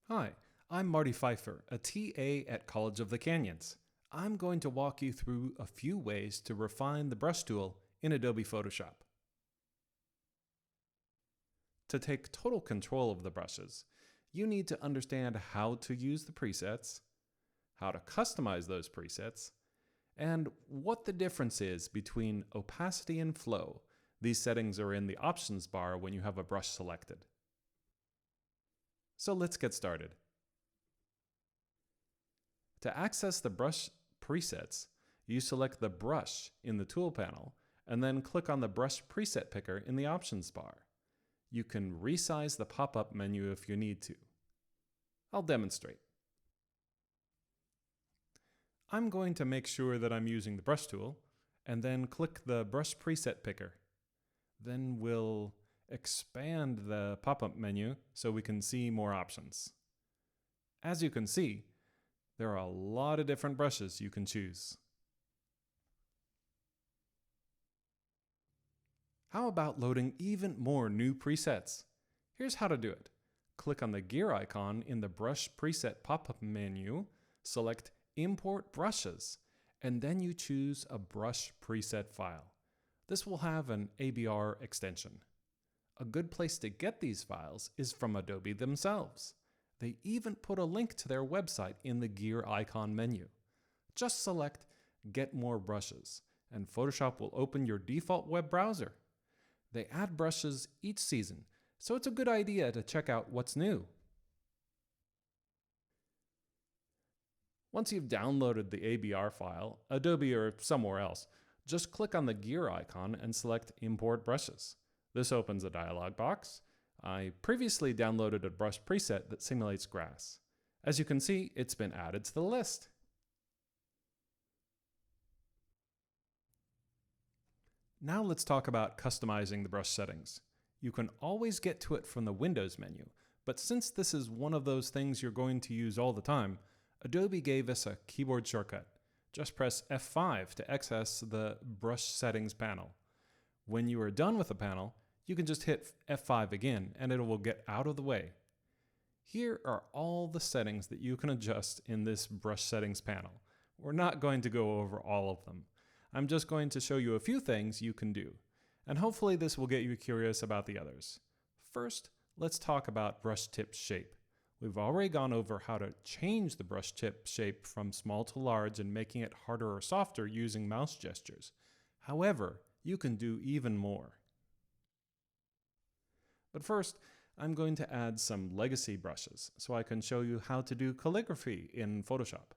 Hi, I'm Marty Pfeiffer, a TA at College of the Canyons. I'm going to walk you through a few ways to refine the brush tool in Adobe Photoshop. To take total control of the brushes, you need to understand how to use the presets, how to customize those presets, and what the difference is between opacity and flow. These settings are in the options bar when you have a brush selected. So let's get started. To access the brush presets, you select the brush in the tool panel and then click on the brush preset picker in the options bar. You can resize the pop-up menu if you need to. I'll demonstrate. I'm going to make sure that I'm using the brush tool and then click the brush preset picker. Then we'll expand the pop-up menu so we can see more options. As you can see, there are a lot of different brushes you can choose. How about loading even more new presets? Here's how to do it. Click on the gear icon in the brush preset pop-up menu, select Import Brushes, and then you choose a brush preset file. This will have an ABR extension. A good place to get these files is from Adobe themselves. They even put a link to their website in the gear icon menu. Just select Get More Brushes, and Photoshop will open your default web browser. They add brushes each season, so it's a good idea to check out what's new. Once you've downloaded the ABR file, Adobe or somewhere else, just click on the gear icon and select Import Brushes. This opens a dialog box. I previously downloaded a brush preset that simulates grass. As you can see, it's been added to the list. Now let's talk about customizing the brush settings. You can always get to it from the Windows menu, but since this is one of those things you're going to use all the time, Adobe gave us a keyboard shortcut. Just press F5 to access the brush settings panel. When you are done with the panel, you can just hit F5 again and it will get out of the way. Here are all the settings that you can adjust in this brush settings panel. We're not going to go over all of them. I'm just going to show you a few things you can do, and hopefully this will get you curious about the others. First, let's talk about brush tip shape. We've already gone over how to change the brush tip shape from small to large and making it harder or softer using mouse gestures. However, you can do even more. But first, I'm going to add some legacy brushes so I can show you how to do calligraphy in Photoshop.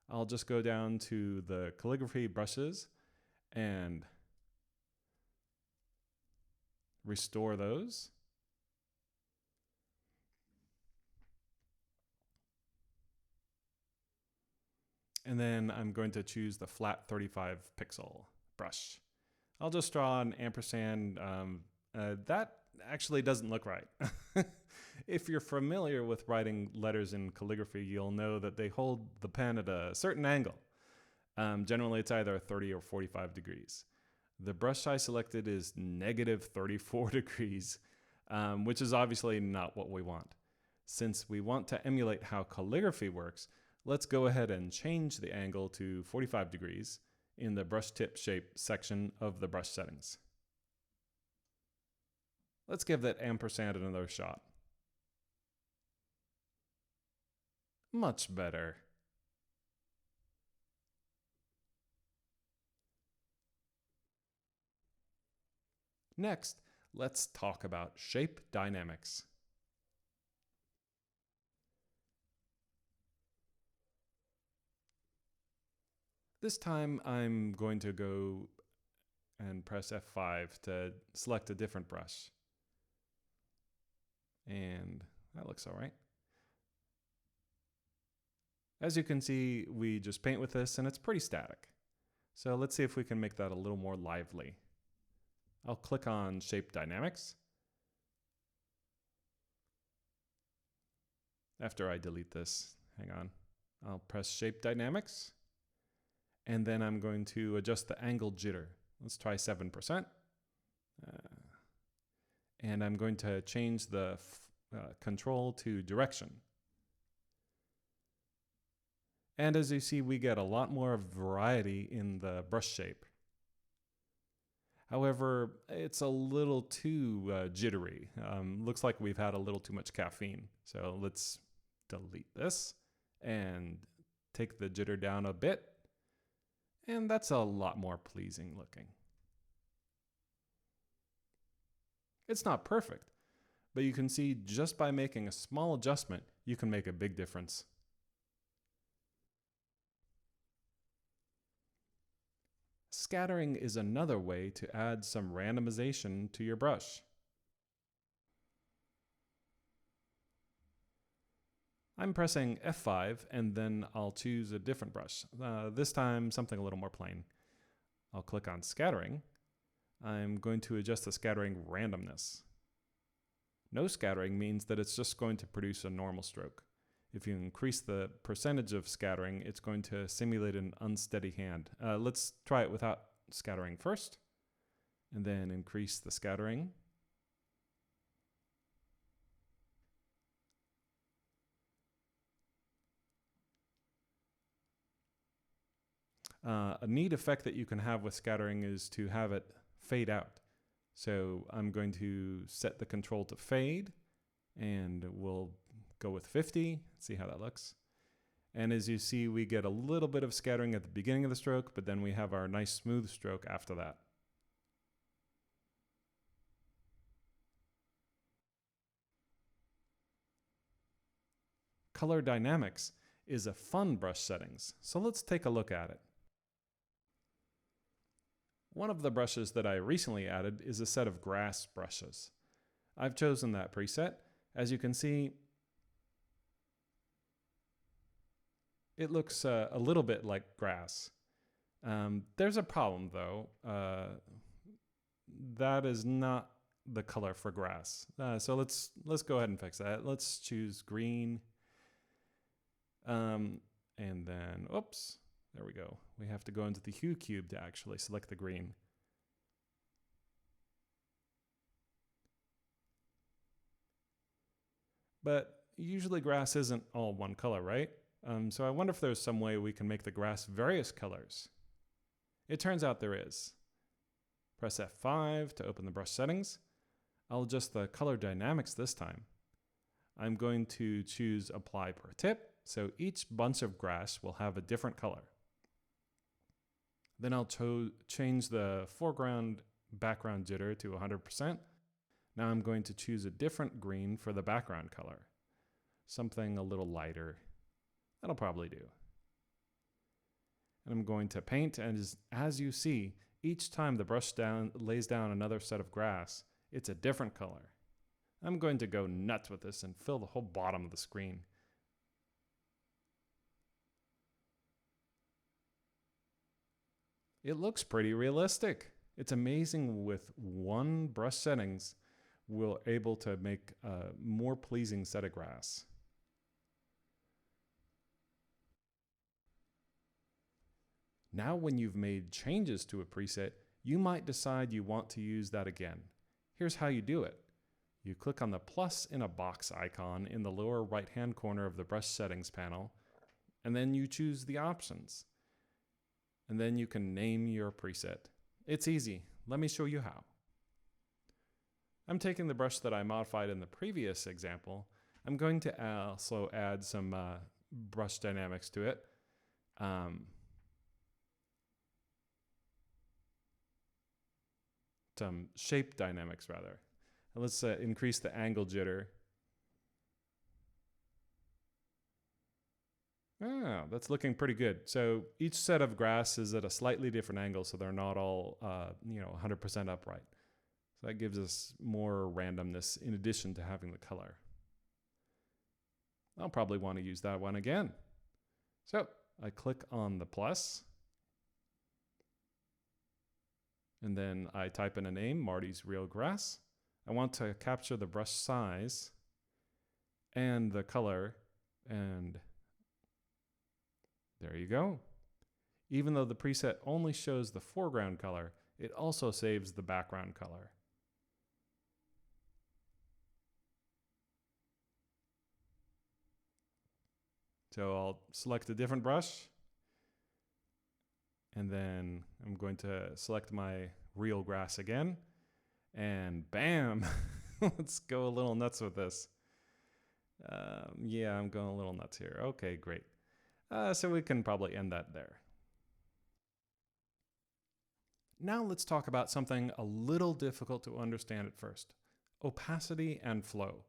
I'll just go down to the calligraphy brushes and restore those. And then I'm going to choose the flat 35 pixel brush. I'll just draw an ampersand. That actually doesn't look right. If you're familiar with writing letters in calligraphy, you'll know that they hold the pen at a certain angle. Generally, it's either 30 or 45 degrees. The brush I selected is negative 34 degrees, which is obviously not what we want. Since we want to emulate how calligraphy works, let's go ahead and change the angle to 45 degrees in the brush tip shape section of the brush settings. Let's give that ampersand another shot. Much better. Next, let's talk about shape dynamics. This time I'm going to go and press F5 to select a different brush. And that looks all right. As you can see, we just paint with this and it's pretty static. So let's see if we can make that a little more lively. I'll click on Shape Dynamics. After I delete this, hang on, I'll press Shape Dynamics. And then I'm going to adjust the angle jitter. Let's try 7%. And I'm going to change the control to direction. And as you see, we get a lot more variety in the brush shape. However, it's a little too jittery. Looks like we've had a little too much caffeine. So let's delete this and take the jitter down a bit. And that's a lot more pleasing looking. It's not perfect, but you can see just by making a small adjustment, you can make a big difference. Scattering is another way to add some randomization to your brush. I'm pressing F5 and then I'll choose a different brush. This time something a little more plain. I'll click on scattering. I'm going to adjust the scattering randomness. No scattering means that it's just going to produce a normal stroke. If you increase the percentage of scattering, it's going to simulate an unsteady hand. Let's try it without scattering first, and then increase the scattering. A neat effect that you can have with scattering is to have it fade out. So I'm going to set the control to fade, and we'll go with 50, see how that looks. And as you see, we get a little bit of scattering at the beginning of the stroke, but then we have our nice smooth stroke after that. Color dynamics is a fun brush settings, so let's take a look at it. One of the brushes that I recently added is a set of grass brushes. I've chosen that preset. As you can see, it looks a little bit like grass. There's a problem though. That is not the color for grass. So let's go ahead and fix that. Let's choose green. And then, oops, there we go. We have to go into the hue cube to actually select the green. But usually grass isn't all one color, right? So I wonder if there's some way we can make the grass various colors. It turns out there is. Press F5 to open the brush settings. I'll adjust the color dynamics this time. I'm going to choose apply per tip, so each bunch of grass will have a different color. Then I'll change the foreground background jitter to 100%. Now I'm going to choose a different green for the background color. Something a little lighter. That'll probably do. And I'm going to paint, and as you see, each time the brush lays down another set of grass, it's a different color. I'm going to go nuts with this and fill the whole bottom of the screen. It looks pretty realistic. It's amazing with one brush settings, we're able to make a more pleasing set of grass. Now when you've made changes to a preset, you might decide you want to use that again. Here's how you do it. You click on the plus in a box icon in the lower right-hand corner of the brush settings panel, and then you choose the options. And then you can name your preset. It's easy. Let me show you how. I'm taking the brush that I modified in the previous example. I'm going to also add some brush dynamics to it. Some shape dynamics rather. And let's increase the angle jitter. Ah, that's looking pretty good. So each set of grass is at a slightly different angle, so they're not all 100% upright. So that gives us more randomness in addition to having the color. I'll probably want to use that one again. So I click on the plus, and then I type in a name, Marty's Real Grass. I want to capture the brush size and the color, and there you go. Even though the preset only shows the foreground color, it also saves the background color. So I'll select a different brush, and then I'm going to select my real grass again, and bam! Let's go a little nuts with this. Yeah, I'm going a little nuts here. Okay, great. So we can probably end that there. Now let's talk about something a little difficult to understand at first: opacity and flow.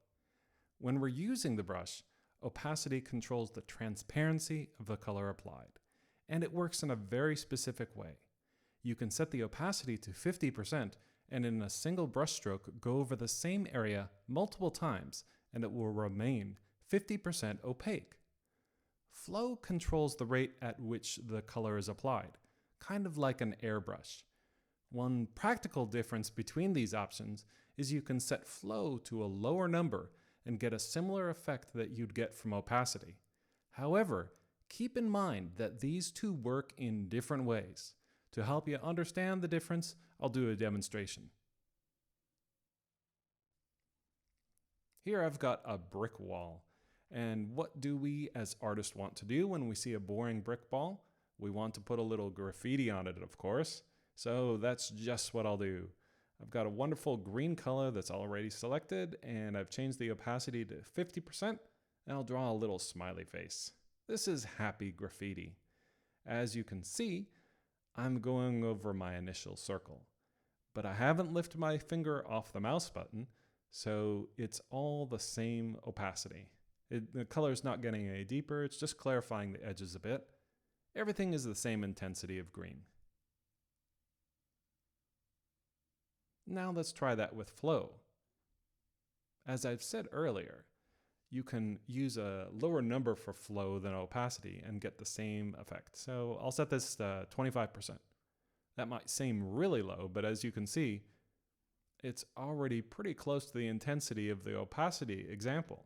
When we're using the brush, opacity controls the transparency of the color applied, and it works in a very specific way. You can set the opacity to 50% and in a single brushstroke go over the same area multiple times, and it will remain 50% opaque. Flow controls the rate at which the color is applied, kind of like an airbrush. One practical difference between these options is you can set flow to a lower number and get a similar effect that you'd get from opacity. However, keep in mind that these two work in different ways. To help you understand the difference, I'll do a demonstration. Here I've got a brick wall. And what do we as artists want to do when we see a boring brick wall? We want to put a little graffiti on it, of course. So that's just what I'll do. I've got a wonderful green color that's already selected, and I've changed the opacity to 50%, and I'll draw a little smiley face. This is happy graffiti. As you can see, I'm going over my initial circle, but I haven't lifted my finger off the mouse button, so it's all the same opacity. The color's not getting any deeper, it's just clarifying the edges a bit. Everything is the same intensity of green. Now let's try that with flow. As I've said earlier, you can use a lower number for flow than opacity and get the same effect. So I'll set this to 25%. That might seem really low, but as you can see, it's already pretty close to the intensity of the opacity example.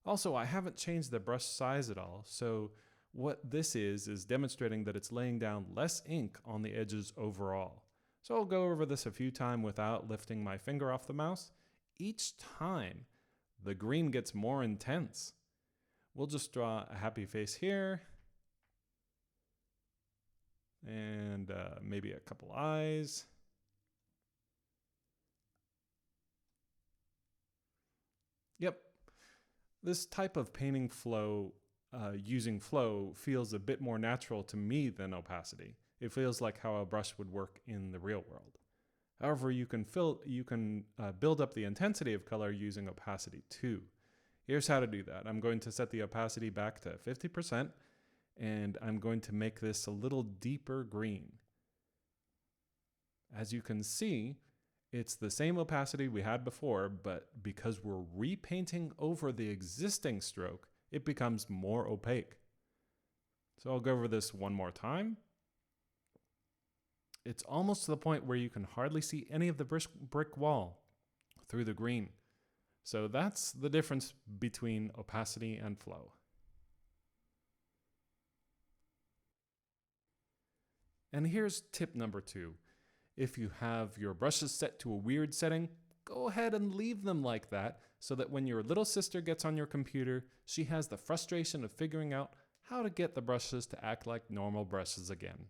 Also, I haven't changed the brush size at all, so what this is demonstrating that it's laying down less ink on the edges overall. So I'll go over this a few times without lifting my finger off the mouse. Each time, the green gets more intense. We'll just draw a happy face here, and maybe a couple eyes. Yep, this type of painting flow, using flow, feels a bit more natural to me than opacity. It feels like how a brush would work in the real world. However, you can build up the intensity of color using opacity too. Here's how to do that. I'm going to set the opacity back to 50%, and I'm going to make this a little deeper green. As you can see, it's the same opacity we had before, but because we're repainting over the existing stroke, it becomes more opaque. So I'll go over this one more time. It's almost to the point where you can hardly see any of the brick wall through the green. So that's the difference between opacity and flow. And here's tip number 2. If you have your brushes set to a weird setting, go ahead and leave them like that so that when your little sister gets on your computer, she has the frustration of figuring out how to get the brushes to act like normal brushes again.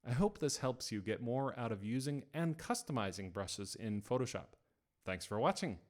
I hope this helps you get more out of using and customizing brushes in Photoshop. Thanks for watching.